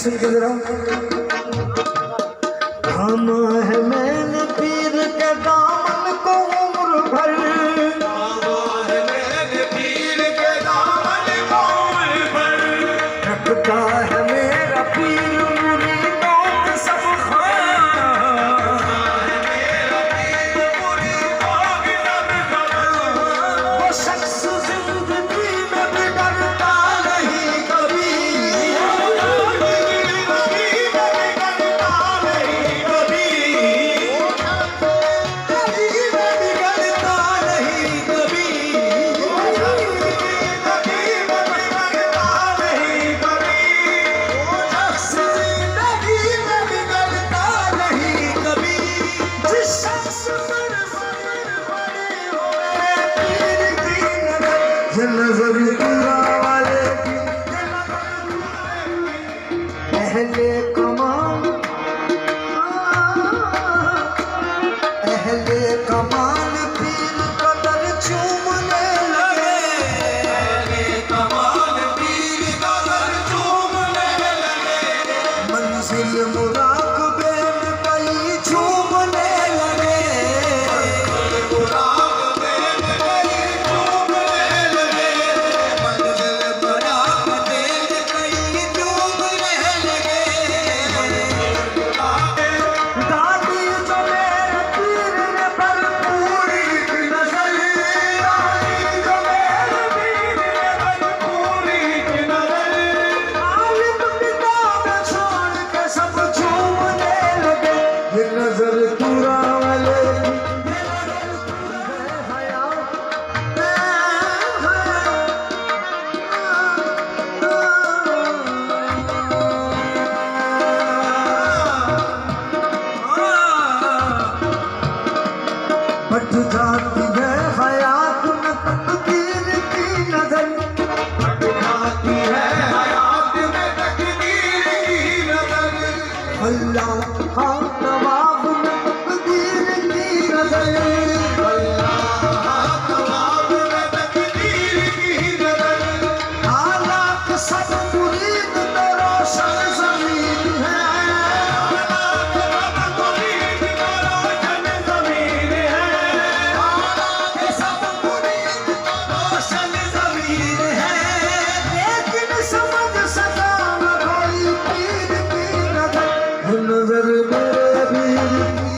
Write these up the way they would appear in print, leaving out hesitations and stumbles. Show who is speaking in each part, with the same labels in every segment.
Speaker 1: सुन के जरा। हम है मैंने पीर के दामन को उम्र भर, रखता है मेरा पीर मुरीदों के सब वो शख्स जिंदगी में भी डरता नहीं कभी, नजर पूरा वाले की अहले कमाल, अहले कमाल पीर कदर चूमने लगे, अहले कमाल पीर कदर चूमने लगे, मंजिल मुराकबे में कई झूमने लगे, नजर पूरा वाले बट जाती है हयात में तकदीर की नजर, बट जाती है हयात में तकदीर की नजर, अल्लाह हाँ नवाब में तकदीर की नजर, अल्लाह नवाब में तकदीर की नजर, हालात सब मुरीद तो रोशन ज़मीन है, हालात सब मुरीद तो रोशन ज़मीन है, हालात सब मुरीद तो रोशन ज़मीन है, लेकिन समझ सका न कोई पीर की नजर, नजर मेरे पीर की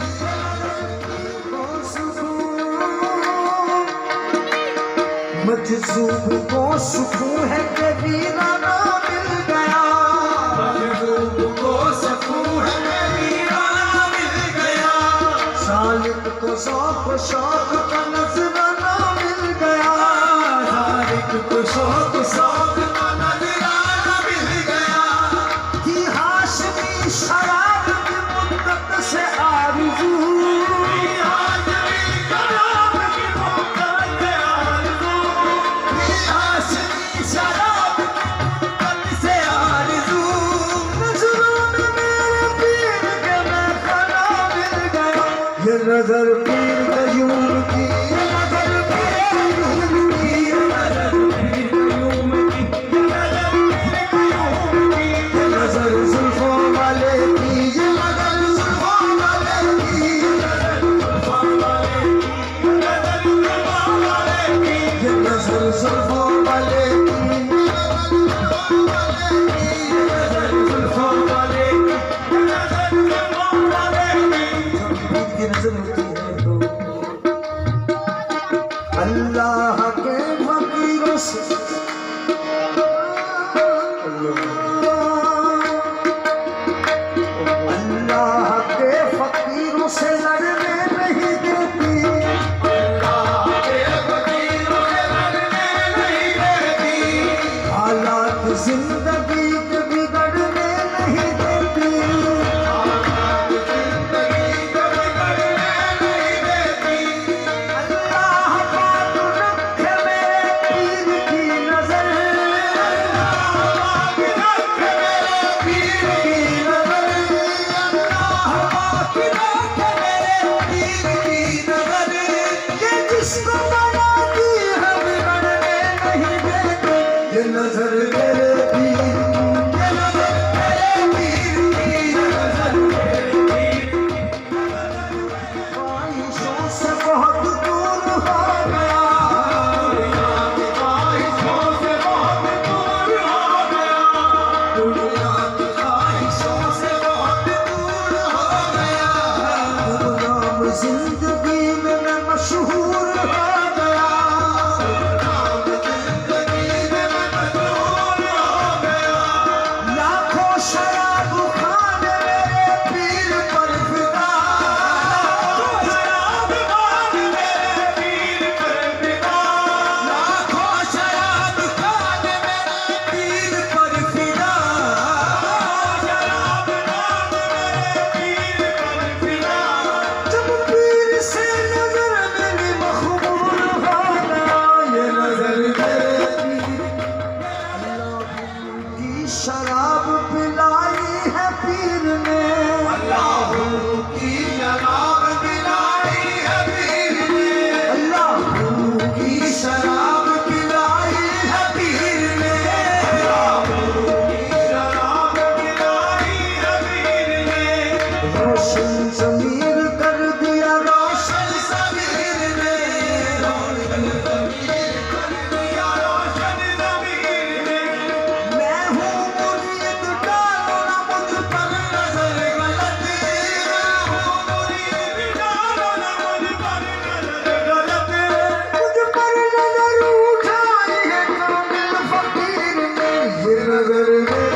Speaker 1: मजज़ूब को सुकून है कि वीराना मिल गया, मजज़ूब को सुकून है कि वीराना मिल गया, सालिक को शौक शौक का नजराना मिल गया, सालिक को शौक शौक का नजराना मिल गया, कि हाशमी शराब की मुद्दत से आरज़ू, कि हाशमी शराब की मुद्दत से आरज़ू, कि हाशमी शराब की मुद्दत से आरज़ू, नज़रों में मेरे पीर के मैं खड़ा मिल गया, ये नजर पीर कयूम की, ये नजर पीर कयूम की, ये नजर पीर कयूम की, ये नजर पीर कयूम की, ये नजर जुल्फों वाले की, ये नजर जुल्फों वाले की, ये नजर जुल्फों वाले की, ये नजर जुल्फों वाले की, ये नजर जुल्फों वाले की, ये नजर जुल्फों वाले की, ये नजर जुल्फों वाले की, जब पीर की नजर होती है तो अल्लाह के फकीरों से अल्लाह के फकीरों से लड़ने नहीं देती, अल्लाह के फकीरों से लड़ने नहीं देती, हालात जिंदगी के बिगड़ने नहीं देती, हालात जिंदगी के बिगड़ने नहीं देती, अल्लाह पाक रखे मेरे पीर की नजर, अल्लाह पाक रखे मेरे पीर की नजर, अल्लाह पाक रखे मेरे पीर की नजर, ये जिसको बनाती है बिगड़ने नहीं देती, ये नजर मेरे पीर की, ये नजर मेरे शराब पिलाई है पीर ने,
Speaker 2: अल्लाह की शराब पिलाई है पीर ने,
Speaker 1: अल्लाह की शराब पिलाई है पीर ने,
Speaker 2: अल्लाह की शराब पिलाई है पीर ने,
Speaker 1: रोशन ज़मीर कर दिया रोशन ज़मीर ने,
Speaker 2: रोशन ज़मीर कर दिया रोशन ज़मीर ने,
Speaker 1: मैं हूँ मुरीद डालो ना मुझ पर नजर गलत,
Speaker 2: मुरीद डालो ना मुझ पर नजर गलत,
Speaker 1: मुझ पर नजर उठाई है कामिल फकीर ने, ये नजर